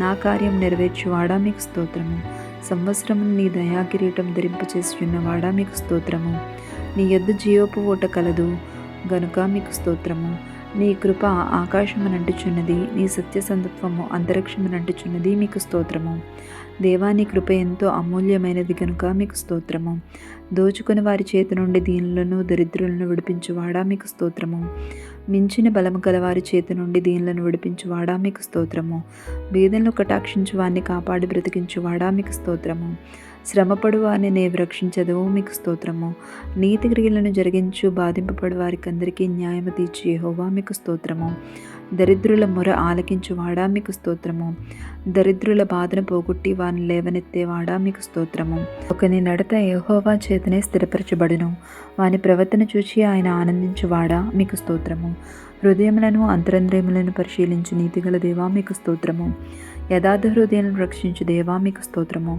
నా కార్యం నెరవేర్చువాడా మీకు స్తోత్రము. సంవత్సరము నీ దయాకిరీటం ధరింపచేసి ఉన్నవాడా మీకు స్తోత్రము. నీ యొద్ద జీవపు ఊట కలదు గనుక మీకు స్తోత్రము. నీ కృప ఆకాశమునంటుచున్నది, నీ సత్యసంధత్వము అంతరిక్షమునంటుచున్నది మీకు స్తోత్రము. దేవా, నీ కృప ఎంతో అమూల్యమైనది గనుక మీకు స్తోత్రము. దోచుకుని వారి చేతి నుండి దీనులను దరిద్రులను విడిపించువాడా మీకు స్తోత్రము. మించిన బలము గల వారి చేతి నుండి దీనులను విడిపించువాడా మీకు స్తోత్రము. బీదలను కటాక్షించు వారిని కాపాడి బ్రతికించువాడా మీకు స్తోత్రము. శ్రమపడు వారిని నీవు రక్షించదవు మీకు స్తోత్రము. నీతి క్రియలను జరిగించు బాధింపబడు వారికి అందరికీ న్యాయము తీర్చి యెహోవా మీకు స్తోత్రము. దరిద్రుల మొర ఆలకించువాడా మీకు స్తోత్రము. దరిద్రుల బాధను పోగొట్టి వారిని లేవనెత్తేవాడా మీకు స్తోత్రము. ఒకని నడత యెహోవా చేతనే స్థిరపరచబడును, వాని ప్రవర్తన చూచి ఆయన ఆనందించువాడా మీకు స్తోత్రము. హృదయములను అంతరంద్రియములను పరిశీలించు నీతిగల దేవా మీకు స్తోత్రము. యథార్థ హృదయాలను రక్షించు దేవా మీకు స్తోత్రము.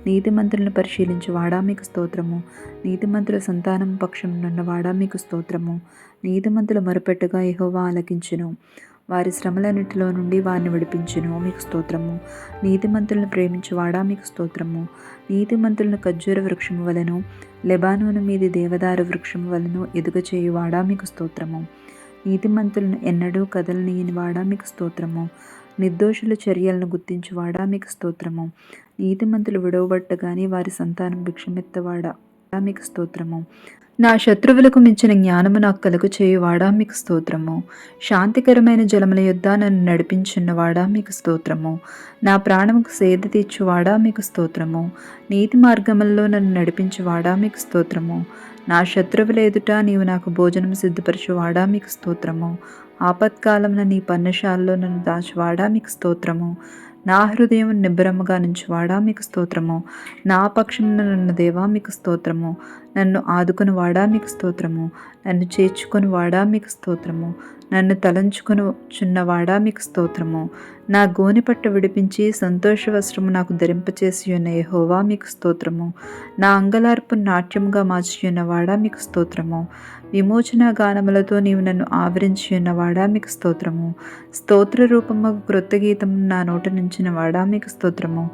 నీతిమంతులను పరిశీలించువాడా మీకు స్తోత్రము. నీతిమంతుల సంతానం పక్షమునున్నవాడా మీకు స్తోత్రము. నీతిమంతుల మొరపెట్టగా యెహోవా ఆలకించును, వారి శ్రమలన్నిటిలో నుండి వారిని విడిపించును మీకు స్తోత్రము. నీతిమంతులను ప్రేమించువాడా మీకు స్తోత్రము. నీతిమంతులను ఖర్జూర వృక్షము వలెను, లెబానోను మీది దేవదారు వృక్షము వలెను ఎదుగచేయువాడా మీకు స్తోత్రము. నీతిమంతులను ఎన్నడూ కదలనీయనివాడా మీకు స్తోత్రము. నిర్దోషుల చర్యలను గుర్తించువాడా మీకు స్తోత్రము. నీతిమంతులు విడవబట్టగాని వారి సంతానం భిక్షమెత్తవాడా మీకు స్తోత్రము. నా శత్రువులకు మించిన జ్ఞానము నాకు కలుగు చేయువాడా మీకు స్తోత్రము. శాంతికరమైన జలముల యొద్ద నన్ను నడిపించున్నవాడా మీకు స్తోత్రము. నా ప్రాణముకు సేద తీర్చువాడా మీకు స్తోత్రము. నీతి మార్గములలో నన్ను నడిపించువాడా మీకు స్తోత్రము. నా శత్రువుల ఎదుట నీవు నాకు భోజనం సిద్ధపరచువాడా మీకు స్తోత్రము. ఆపత్కాలమున నీ పర్ణశాలలో నన్ను దాచువాడా మీకు స్తోత్రము. నా హృదయం నిబ్బరముగా నుంచువాడా మీకు స్తోత్రము. నా పక్షమున నన్ను దేవా మీకు స్తోత్రము. నన్ను ఆదుకొని వాడా మీకు స్తోత్రము. నన్ను చేర్చుకొని వాడా మీకు స్తోత్రము. నన్ను తలంచుకొని చున్నవాడా మీకు స్తోత్రము. నా గోనెపట్ట విడిపించి సంతోష వస్త్రము నాకు ధరింపచేసి ఉన్న యెహోవా మీకు స్తోత్రము. నా అంగలార్పు నాట్యముగా మార్చి ఉన్నవాడా మీకు స్తోత్రము. విమోచన గానములతో నీవు నన్ను ఆవరించి ఉన్నవాడా మీకు స్తోత్రము. స్తోత్ర రూపము క్రొత్త గీతము నా నోట నుంచిన వాడా మీకు స్తోత్రము.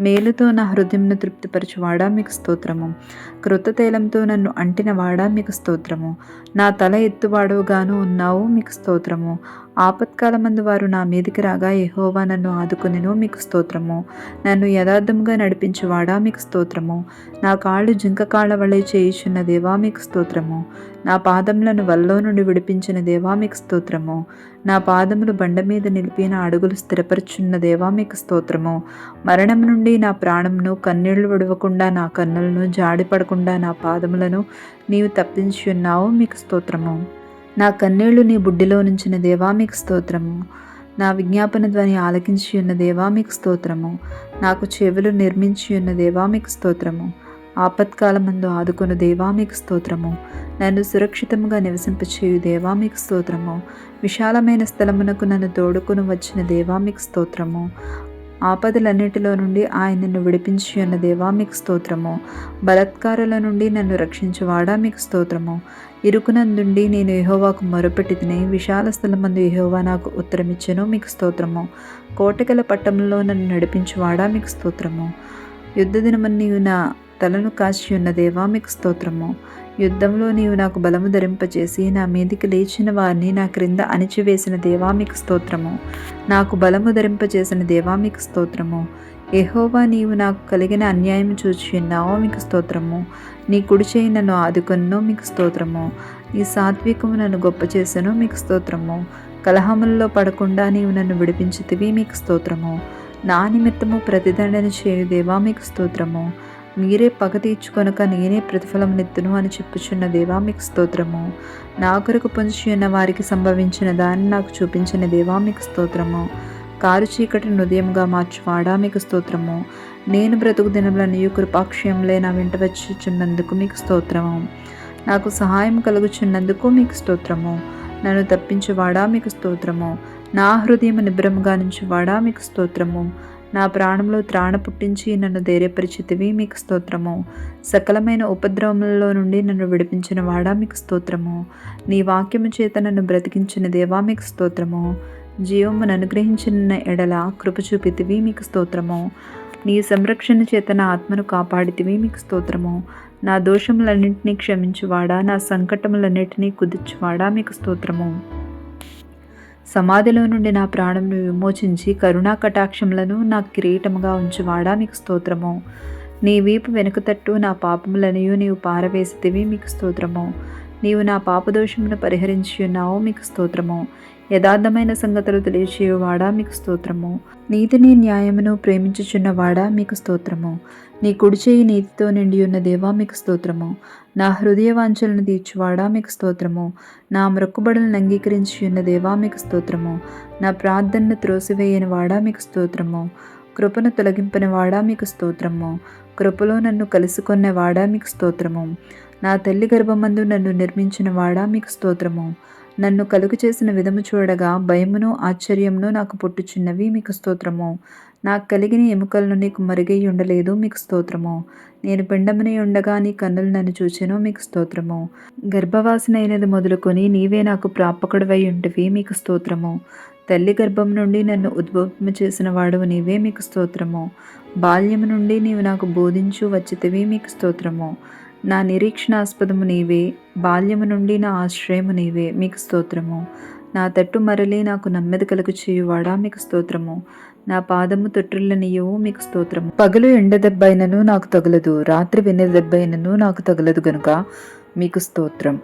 మేలుతో నా హృదయంను తృప్తిపరచువాడా మీకు స్తోత్రము. క్రొత్త తైలంతో నన్ను అంటిన వాడా మీకు స్తోత్రము. నా తల ఎత్తువాడుగాను ఉన్నావు మీకు స్తోత్రము. ఆపత్కాలమందు వారు నా మీదికి రాగా యెహోవా నన్ను ఆదుకొనెను మీకు స్తోత్రము. నన్ను యథార్థముగా నడిపించువాడా మీకు స్తోత్రము. నా కాళ్ళు జింక కాళ్ళ వలె చేయుచున్న దేవా మీకు స్తోత్రము. నా పాదములను వల్లో నుండి విడిపించిన దేవా మీకు స్తోత్రము. నా పాదములు బండ మీద నిలిపి నా అడుగులు స్థిరపరచున్న దేవా మీకు స్తోత్రము. మరణం నుండి నా ప్రాణమును, కన్నీళ్లు విడవకుండా నా కన్నులను, జాడిపడకుండా నా పాదములను నీవు తప్పించి ఉన్నావు మీకు స్తోత్రము. నా కన్నీళ్లు నీ బుడ్డిలో నుంచిన దేవా మీకు స్తోత్రము. నా విజ్ఞాపన ధ్వని ఆలకించి ఉన్న దేవా మీకు స్తోత్రము. నాకు చెవులు నిర్మించి ఉన్న దేవా మీకు స్తోత్రము. ఆపత్కాలమందు ఆదుకొను దేవా మీకు స్తోత్రము. నన్ను సురక్షితముగా నివసింపచేయు దేవా మీకు స్తోత్రము. విశాలమైన స్థలమునకు నన్ను తోడుకుని వచ్చిన దేవా మీకు స్తోత్రము. ఆపదలన్నిటిలో నుండి ఆయన నన్ను విడిపించి ఉన్న దేవా మీకు స్తోత్రము. బలత్కారుల నుండి నన్ను రక్షించువాడా మీకు స్తోత్రము. ఇరుకునందుండి నేను యెహోవాకు మొరపెట్టి తిని, విశాల స్థలమందు యెహోవా నాకు ఉత్తరమిచ్చెను మీకు స్తోత్రము. కోటగల పట్టణంలో నన్ను నడిపించువాడా మీకు స్తోత్రము. యుద్ధ దినమని నీవు నా తలను కాచి ఉన్న దేవా మీకు స్తోత్రము. యుద్ధంలో నీవు నాకు బలము ధరింపచేసి నా మీదికి లేచిన వారిని నా క్రింద అణిచివేసిన దేవా మీకు స్తోత్రము. నాకు బలము ధరింపచేసిన దేవా మీకు స్తోత్రము. యెహోవా, నీవు నాకు కలిగిన అన్యాయం చూచి ఉన్నావో మీకు స్తోత్రము. నీ కుడి చేయి నన్ను ఆదుకొన్నో మీకు స్తోత్రము. నీ సాత్వికము నన్ను గొప్ప చేసెను మీకు స్తోత్రము. కలహములలో పడకుండా నీవు నన్ను విడిపించితివి మీకు స్తోత్రము. నా నిమిత్తము ప్రతిదండన చేయు దేవా మీకు స్తోత్రము. మీరే పగ తీర్చుకొనక నేనే ప్రతిఫలమునెత్తును అని చెప్పుచున్న దేవా మీకు స్తోత్రము. నా కొరకు పొంచి ఉన్న వారికి సంభవించిన దాన్ని నాకు చూపించిన దేవా మీకు స్తోత్రము. కారు చీకటిని హృదయముగా మార్చువాడా మీకు స్తోత్రము. నేను బ్రతుకు దినములనియు కృపాక్షయంలే నా వెంట వచ్చుచున్నందుకు మీకు స్తోత్రము. నాకు సహాయం కలుగుచున్నందుకు మీకు స్తోత్రము. నన్ను తప్పించువాడా మీకు స్తోత్రము. నా హృదయము నిబ్రముగా నుంచువాడా మీకు స్తోత్రము. నా ప్రాణంలో త్రాణ పుట్టించి నన్ను ధైర్యపరిచితివి మీకు స్తోత్రము. సకలమైన ఉపద్రవములలో నుండి నన్ను విడిపించిన వాడా మీకు స్తోత్రము. నీ వాక్యము చేత నన్ను బ్రతికించిన దేవా మీకు స్తోత్రము. జీవమును అనుగ్రహించిన ఎడల కృప చూపితివి, మీకు స్తోత్రము. నీ సంరక్షణ చేత నా ఆత్మను కాపాడితివి, మీకు స్తోత్రము. నా దోషములన్నింటినీ క్షమించువాడా, నా సంకటములన్నింటినీ కుదుర్చువాడా, మీకు స్తోత్రము. సమాధిలో నుండి నా ప్రాణమును విమోచించి కరుణా కటాక్షములను నా కిరీటముగా ఉంచువాడా, మీకు స్తోత్రము. నీ వీపు వెనుక తట్టు నా పాపములనియు నీవు పారవేసితివి, మీకు స్తోత్రము. నీవు నా పాపదోషమును పరిహరించి ఉన్నావు, మీకు స్తోత్రము. యథార్థమైన సంగతులు తెలియచేయువాడా, మీకు స్తోత్రము. నీతిని న్యాయమును ప్రేమించుచున్నవాడా, మీకు స్తోత్రము. నీ కుడిచేయి నీతితో నిండి ఉన్న దేవా, మీకు స్తోత్రము. నా హృదయ వాంఛలను తీర్చువాడా, మీకు స్తోత్రము. నా మొక్కుబడులను అంగీకరించి ఉన్న దేవా, మీకు స్తోత్రము. నా ప్రార్థనను త్రోసివేయని వాడా, మీకు స్తోత్రము. కృపను తొలగింపని వాడా, మీకు స్తోత్రము. కృపలో నన్ను కలుసుకొన్నవాడా, మీకు స్తోత్రము. నా తల్లి గర్భమందు నన్ను నిర్మించిన వాడా, మీకు స్తోత్రము. నన్ను కలుగు చేసిన విధము చూడగా భయమును ఆశ్చర్యమును నాకు పుట్టుచున్నవి, మీకు స్తోత్రము. నాకు కలిగిన ఎముకలను నీకు మరుగై ఉండలేదు, మీకు స్తోత్రము. నేను పిండముని ఉండగా నీ కన్నులు నన్ను చూచెను, మీకు స్తోత్రము. గర్భవాసనైనది మొదలుకొని నీవే నాకు ప్రాపకుడవై ఉంటివి, మీకు స్తోత్రము. తల్లి గర్భం నుండి నన్ను ఉద్భవము చేసిన వాడువు నీవే, మీకు స్తోత్రము. బాల్యము నుండి నీవు నాకు బోధించు వచ్చితివి, మీకు స్తోత్రము. నా నిరీక్షణాస్పదము నీవే, బాల్యము నుండి నా ఆశ్రయము నీవే, మీకు స్తోత్రము. నా తట్టు మరలి నాకు నెమ్మది కలుగు చేయువాడా, మీకు స్తోత్రము. నా పాదము తొట్టిల్లనియవు, మీకు స్తోత్రము. పగలు ఎండ దెబ్బైనను నాకు తగలదు, రాత్రి వెన్నెల దెబ్బైనను నాకు తగలదు గనుక మీకు స్తోత్రం.